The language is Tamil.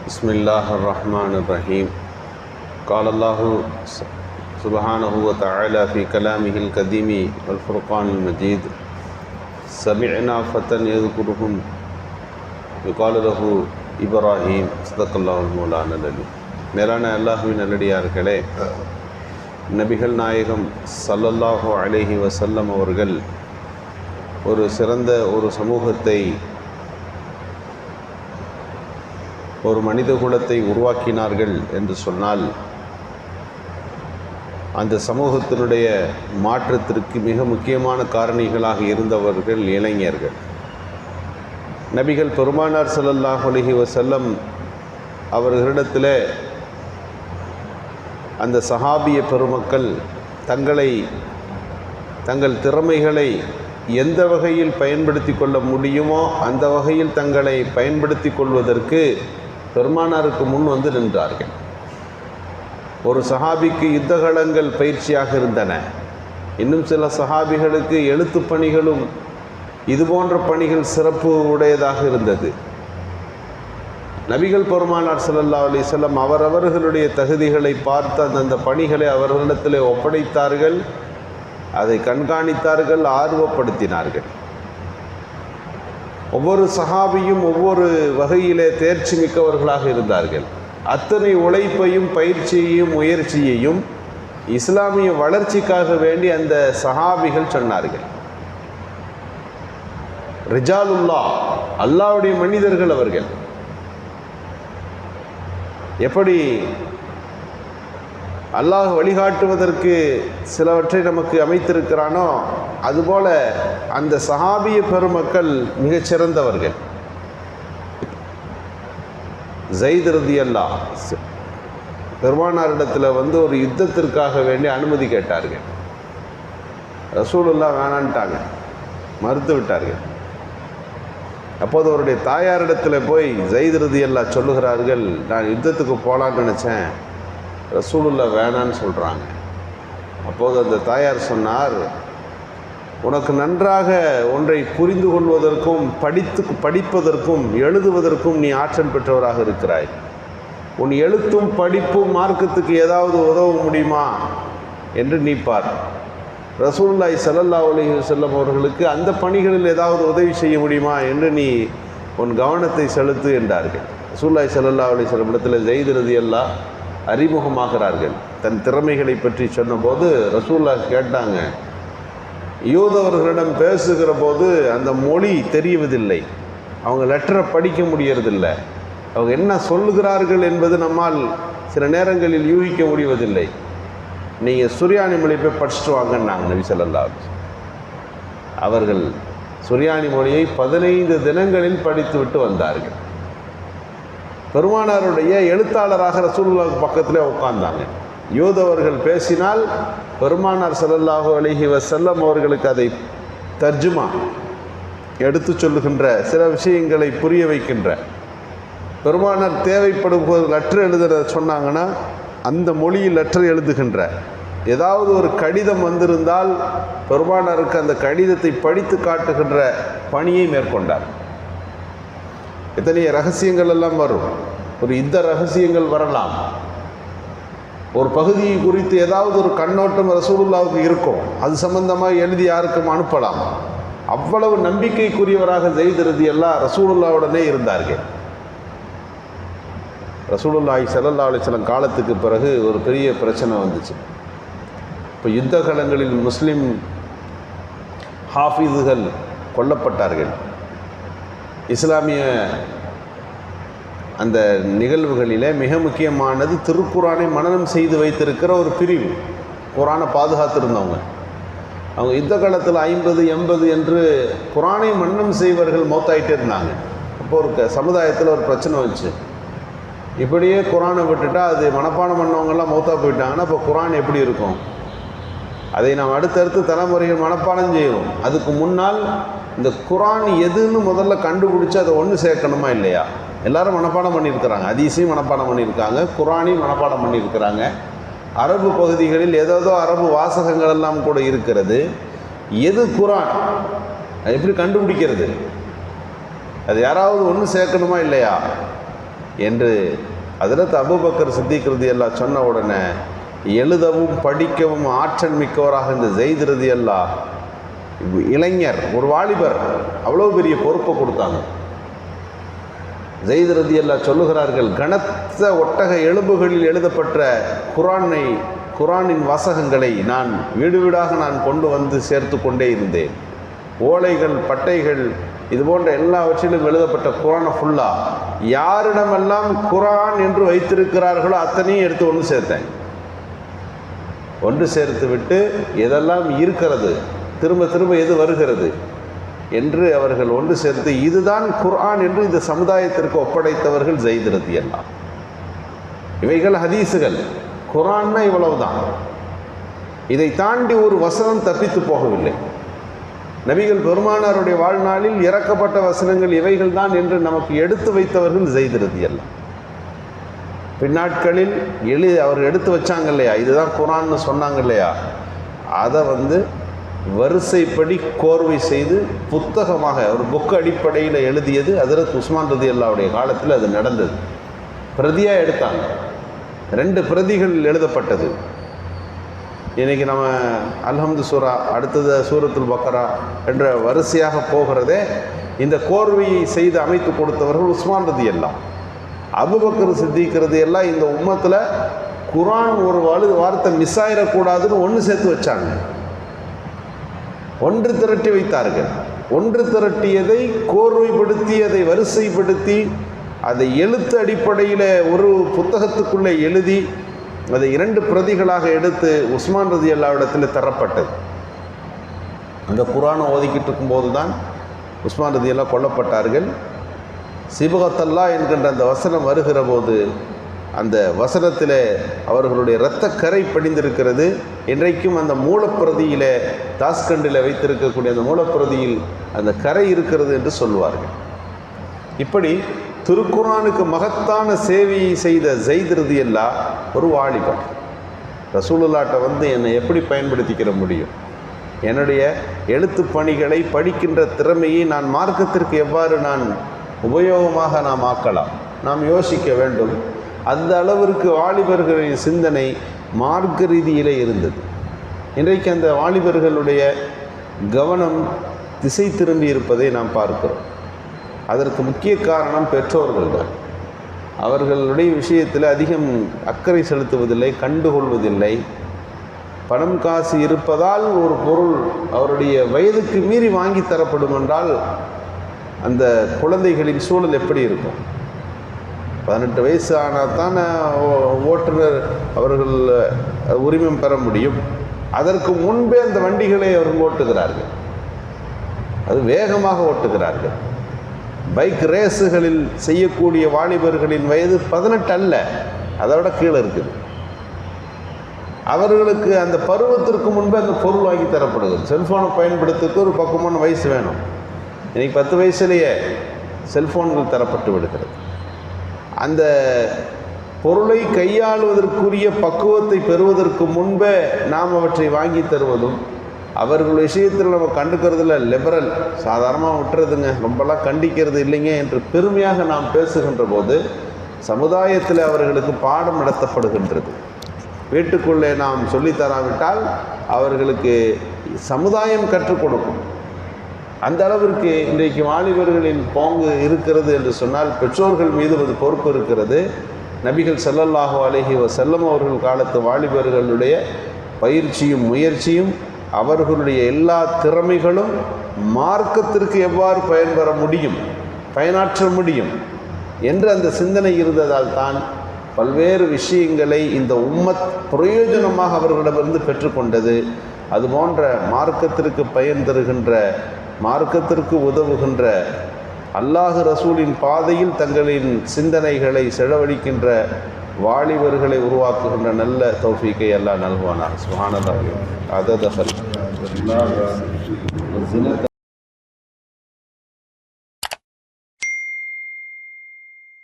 بسم الله الرحمن الرحيم قال الله سبحانه وتعالى في كلامه القديم والفرقان المجيد سمعنا فتى يذكرهم يقال له இப்ராஹிம் சதக்கல்லாஹுல் மௌலானா அலி. மேலான அல்லாஹுவின் நல்லடியார்களே, நபிகள் நாயகம் ஸல்லல்லாஹு அலைஹி வஸல்லம் அவர்கள் ஒரு சிறந்த ஒரு சமூகத்தை, ஒரு மனித குலத்தை உருவாக்கினார்கள் என்று சொன்னால் அந்த சமூகத்தினுடைய மாற்றத்திற்கு மிக முக்கியமான காரணிகளாக இருந்தவர்கள் இளைஞர்கள். நபிகள் பெருமானார் ஸல்லல்லாஹு அலைஹி வஸல்லம் அவர்களிடத்தில் அந்த சஹாபிய பெருமக்கள் தங்கள் திறமைகளை எந்த வகையில் பயன்படுத்தி கொள்ள முடியுமோ அந்த வகையில் தங்களை பயன்படுத்தி கொள்வதற்கு பெருமானாருக்கு முன் வந்து நின்றார்கள். ஒரு சஹாபிக்கு யுத்தகலங்கள் பயிற்சியாக இருந்தன. இன்னும் சில சஹாபிகளுக்கு எழுத்து பணிகளும் இதுபோன்ற பணிகள் சிறப்பு உடையதாக இருந்தது. நபிகள் பெருமானார் ஸல்லல்லாஹு அலைஹி வஸல்லம் அவரவர்களுடைய தகுதிகளை பார்த்து அந்த பணிகளை அவர்களிடத்தில் ஒப்படைத்தார்கள், அதை கண்காணித்தார்கள், ஆர்வப்படுத்தினார்கள். ஒவ்வொரு சஹாபியும் ஒவ்வொரு வகையிலே தேர்ச்சி மிக்கவர்களாக இருந்தார்கள். அத்தனை உழைப்பையும் பயிற்சியையும் முயற்சியையும் இஸ்லாமிய வளர்ச்சிக்காக வேண்டி அந்த சஹாபிகள் சொன்னார்கள். ரிஜாலுல்லா, அல்லாஹ்வுடைய மனிதர்கள் அவர்கள். எப்படி அல்லாஹ் வழிகாட்டுவதற்கு சிலவற்றை நமக்கு அமைத்திருக்கிறானோ அதுபோல அந்த சஹாபிய பெருமக்கள் மிகச்சிறந்தவர்கள். ஸைத் ரலியல்லாஹு பெருமானாரிடத்தில் ஒரு யுத்தத்திற்காக வேண்டி அனுமதி கேட்டார்கள். ரசூலுல்லாஹ் வேணான்ட்டாங்க, மறுத்து விட்டார்கள். அப்போது அவருடைய தாயாரிடத்தில் போய் ஸைத் ரலியல்லாஹு சொல்லுகிறார்கள், நான் யுத்தத்துக்கு போகலான்னு நினச்சேன், ரசூலுல்லாஹ் வேணான்னு சொல்கிறாங்க. அப்போது அந்த தாயார் சொன்னார், உனக்கு நன்றாக ஒன்றை புரிந்து கொள்வதற்கும் படிப்பதற்கும் எழுதுவதற்கும் நீ ஆற்றல் பெற்றவராக இருக்கிறாய். உன் எழுத்தும் படிப்பும் மார்க்கத்துக்கு ஏதாவது உதவ முடியுமா என்று நீ பார். ரசூலுல்லாஹி ஸல்லல்லாஹு அலைஹி வஸல்லம் அவர்களுக்கு அந்த பணிகளில் ஏதாவது உதவி செய்ய முடியுமா என்று நீ உன் கவனத்தை செலுத்து என்றார்கள். ரசூலுல்லாஹி ஸல்லல்லாஹு அலைஹி வஸல்லம் இடத்துல ஸைத் ரலியல்லாஹு அறிமுகமாகிறார்கள். தன் திறமைகளை பற்றி சொன்னபோது ரசூலுல்லாஹ் கேட்டாங்க, யூதவர்களிடம் பேசுகிற போது அந்த மொழி தெரிவதில்லை, அவங்க லெட்டரை படிக்க முடியறதில்லை, அவங்க என்ன சொல்லுகிறார்கள் என்பது நம்மால் சில நேரங்களில் யூகிக்க முடிவதில்லை, நீங்கள் சுரியானி மொழி போய் படிச்சுட்டு வாங்கன்னாங்க நபி ஸல்லல்லாஹு அலைஹி வஸல்லம். அவர்கள் சுரியானி மொழியை 15 தினங்களில் படித்து விட்டு வந்தார்கள். பெருமானாருடைய எழுத்தாளராக ரசூலுல்லாஹ் பக்கத்திலே உட்கார்ந்தாங்க. யூதவர்கள் பேசினால் பெருமானார் ஸல்லல்லாஹு அலைஹி வஸல்லம் அவர்களுக்கு அதை தர்ஜுமா எடுத்து சொல்லுகின்ற, சில விஷயங்களை புரிய வைக்கின்ற, பெருமானார் தேவைப்படும் போது லெட்டர் எழுதுகிற சொன்னாங்கன்னா அந்த மொழியில் லெட்டர் எழுதுகின்ற, ஏதாவது ஒரு கடிதம் வந்திருந்தால் பெருமானாருக்கு அந்த கடிதத்தை படித்து காட்டுகின்ற பணியை மேற்கொண்டார். எத்தனைய ரகசியங்கள் எல்லாம் வரும். ஒரு யுத்த ரகசியங்கள் வரலாம். ஒரு பகுதியை குறித்து ஏதாவது ஒரு கண்ணோட்டம் ரசூலுல்லாஹ்வுக்கு இருக்கும், அது சம்பந்தமாக எழுதி யாருக்கும் அனுப்பலாம். அவ்வளவு நம்பிக்கைக்குரியவராக ஸைத் ரலியல்லாஹு ரசூலுல்லாஹ்வுடனே இருந்தார்கள். ரசூலுல்லாஹி ஸல்லல்லாஹு அலைஹி வஸல்லம் காலத்துக்கு பிறகு ஒரு பெரிய பிரச்சனை வந்துச்சு. இப்போ யுத்த களங்களில் முஸ்லிம் ஹாஃபிதுகள் கொல்லப்பட்டார்கள். இஸ்லாமிய அந்த நிகழ்வுகளிலே மிக முக்கியமானது திருக்குரானை மனனம் செய்து வைத்திருக்கிற ஒரு பிரிவு, குரானை பாதுகாத்திருந்தவங்க. அவங்க யுத்த காலத்தில் 50, 80 என்று குரானை மனனம் செய்வர்கள் மௌத்தாயிட்டே இருந்தாங்க. அப்போ ஒரு சமுதாயத்தில் ஒரு பிரச்சனை வந்துச்சு. இப்படியே குரானை விட்டுட்டா அது மனப்பாடம் பண்ணவங்கெல்லாம் மௌத்தா போயிட்டாங்கன்னா இப்போ குரான் எப்படி இருக்கும்? அதை நாம் அடுத்தடுத்து தலைமுறைகள் மனப்பாடம் செய்யணும். அதுக்கு முன்னால் இந்த குரான் எதுன்னு முதல்ல கண்டுபிடிச்சி அதை ஒன்று சேர்க்கணுமா இல்லையா? எல்லாரும் மனப்பாடம் பண்ணியிருக்கிறாங்க, ஹதீஸையும் மனப்பாடம் பண்ணியிருக்காங்க, குரானையும் மனப்பாடம் பண்ணியிருக்கிறாங்க. அரபு பகுதிகளில் ஏதோ அரபு வாசகங்கள் எல்லாம் கூட இருக்கிறது. எது குரான், அது எப்படி கண்டுபிடிக்கிறது? அது யாராவது ஒன்று சேர்க்கணுமா இல்லையா? என்று ஹஜ்ரத் அபூபக்கர் சித்திக் ரலியல்லாஹு சொன்ன உடனே எழுதவும் படிக்கவும் ஆற்றல் மிக்கவராக இந்த ஸைத் ரலியல்லாஹு, இளைஞர், ஒரு வாலிபர், அவ்வளோ பெரிய பொறுப்பை கொடுத்தாங்க. ஸைத் ரலியல்லாஹு சொல்லுகிறார்கள், கனத்த ஒட்டக எலும்புகளில் எழுதப்பட்ட குரானின் வாசகங்களை நான் வீடு வீடாக நான் கொண்டு வந்து சேர்த்து கொண்டே இருந்தேன். ஓலைகள், பட்டைகள், இது போன்ற எல்லாவற்றிலும் எழுதப்பட்ட குரானை ஃபுல்லாக யாரிடமெல்லாம் குரான் என்று வைத்திருக்கிறார்களோ அத்தனையும் எடுத்து ஒன்று சேர்த்து விட்டு எதெல்லாம் இருக்கிறது, திரும்ப திரும்ப எது வருகிறது என்று அவர்கள் ஒன்று சேர்த்து இதுதான் குர்ஆன் என்று இந்த சமுதாயத்திற்கு ஒப்படைத்தவர்கள் ஸைத் ரலியல்லாஹு. இவைகள் ஹதீஸுகள், குர்ஆன்னா இவ்வளவுதான். இதை தாண்டி ஒரு வசனம் தப்பித்து போகவில்லை. நபிகள் பெருமானாருடைய வாழ்நாளில் இறக்கப்பட்ட வசனங்கள் இவைகள் தான் என்று நமக்கு எடுத்து வைத்தவர்கள் ஸைத் ரலியல்லாஹு. பின்னாட்களில் அவர் எடுத்து வச்சாங்க இல்லையா, இதுதான் குர்ஆன்னு சொன்னாங்க இல்லையா, அதை வரிசைப்படி கோர்வை செய்து புத்தகமாக ஒரு புக் அடிப்படையில் எழுதியது ஹஜ்ரத் உஸ்மான் ரலியல்லாஹுடைய காலத்தில் அது நடந்தது. பிரதியாக எடுத்தாங்க, 2 பிரதிகள் எழுதப்பட்டது. இன்றைக்கி நம்ம அல்ஹம்து சூரா, அடுத்தது சூரத்துல் பக்கரா என்ற வரிசையாக போகிறதே இந்த கோர்வையை செய்து அமைத்து கொடுத்தவர்கள் உஸ்மான் ரலியல்லாஹு. அபூபக்கர் சித்திக் ரலியல்லாஹு இந்த உம்மத்தில் குர்ஆன் ஒரு வார்த்தை மிஸ் ஆயிடக்கூடாதுன்னு ஒன்று சேர்த்து வச்சாங்க, ஒன்று திரட்டி வைத்தார்கள். ஒன்று திரட்டியதை கோர்வைப்படுத்தி அதை வரிசைப்படுத்தி அதை எழுத்து அடிப்படையில் ஒரு புத்தகத்துக்குள்ளே எழுதி அதை 2 பிரதிகளாக எடுத்து உஸ்மான் ரலியல்லாஹு இடத்தில் தரப்பட்டது. அந்த குர்ஆனை ஓதிக்கிட்டு இருக்கும்போது தான் உஸ்மான் ரலியல்லாஹு கொல்லப்பட்டார்கள். சிபகத்தல்லாஹ் என்கின்ற அந்த வசனம் வருகிற போது அந்த வசனத்தில் அவர்களுடைய இரத்த கரை படிந்திருக்கிறது. இன்றைக்கும் அந்த மூலப்பிரதியில், தாஸ்கண்டில் வைத்திருக்கக்கூடிய அந்த மூலப்பிரதியில் அந்த கரை இருக்கிறது என்று சொல்லுவார்கள். இப்படி திருக்குர்ஆனுக்கு மகத்தான சேவையை செய்த ஸைத் ரலியல்லாஹு ஒரு வாலிபர். ரசூலுல்லாஹ்ட்ட என்னை எப்படி பயன்படுத்திக்கிற முடியும், என்னுடைய எழுத்து பணிகளை படிக்கின்ற திறமையை நான் மார்க்கத்திற்கு எவ்வாறு நான் உபயோகமாக நாம் ஆக்கலாம், நாம் யோசிக்க வேண்டும். அந்த அளவிற்கு வாலிபர்களின் சிந்தனை மார்க்க ரீதியிலே இருந்தது. இன்றைக்கு அந்த வாலிபர்களுடைய கவனம் திசை திரும்பி இருப்பதை நாம் பார்க்கிறோம். அதற்கு முக்கிய காரணம் பெற்றோர்கள் தான். அவர்களுடைய விஷயத்தில் அதிகம் அக்கறை செலுத்துவதில்லை, கண்டுகொள்வதில்லை. பணம் காசு இருப்பதால் ஒரு பொருள் அவருடைய வயதுக்கு மீறி வாங்கி தரப்படும் என்றால் அந்த குழந்தைகளின் சூழல் எப்படி இருக்கும்? 18 வயசு ஆனால் தான் ஓட்டுநர் அவர்கள் உரிமம் பெற முடியும். அதற்கு முன்பே அந்த வண்டிகளை அவர்கள் ஓட்டுகிறார்கள், அது வேகமாக ஓட்டுகிறார்கள். பைக் ரேஸுகளில் செய்யக்கூடிய வாலிபர்களின் வயது 18 அல்ல, அதை விட கீழே இருக்குது. அவர்களுக்கு அந்த பருவத்திற்கு முன்பே அந்த பொருள் வாங்கி தரப்படுகிறது. செல்ஃபோனை பயன்படுத்துறதுக்கு ஒரு பக்குவமான வயசு வேணும். இன்றைக்கி 10 வயசுலேயே செல்ஃபோன்கள் தரப்பட்டு விடுகிறது. அந்த பொருளை கையாளுவதற்குரிய பக்குவத்தை பெறுவதற்கு முன்பே நாம் அவற்றை வாங்கி தருவதும், அவர்கள் விஷயத்தில் நம்ம கண்டுக்கிறதுல லிபரல், சாதாரணமாக விட்டுறதுங்க, ரொம்பலாம் கண்டிக்கிறது இல்லைங்க என்று பெருமையாக நாம் பேசுகின்ற போது சமுதாயத்தில் அவர்களுக்கு பாடம் நடத்தப்படுகின்றது. வீட்டுக்குள்ளே நாம் சொல்லித்தராவிட்டால் அவர்களுக்கு சமுதாயம் கற்றுக் கொடுக்கும். அந்த அளவிற்கு இன்றைக்கு வாலிபர்களின் போங்கு இருக்கிறது என்று சொன்னால் பெற்றோர்கள் மீது ஒரு பொறுப்பு இருக்கிறது. நபிகள் ஸல்லல்லாஹு அலைஹி வஸல்லம் அவர்கள் காலத்து வாலிபர்களுடைய பயிற்சியும் முயற்சியும் அவர்களுடைய எல்லா திறமைகளும் மார்க்கத்திற்கு எவ்வாறு பயன்பெற முடியும், பயனாற்ற முடியும் என்று அந்த சிந்தனை இருந்ததால் தான் பல்வேறு விஷயங்களை இந்த உம்மத் பிரயோஜனமாக அவர்களிடமிருந்து பெற்றுக்கொண்டது. அதுபோன்ற மார்க்கத்திற்கு பயன் தருகின்ற, மார்க்கத்திற்கு உதவுகின்ற, அல்லாஹ் ரசூலின் பாதையில் தங்களின் சிந்தனைகளை செலவழிக்கின்ற வாலிபர்களை உருவாக்குகின்ற நல்ல தௌஃபீக்கை அல்லாஹ் நல்குவானாக. சுப்ஹானல்லாஹ்.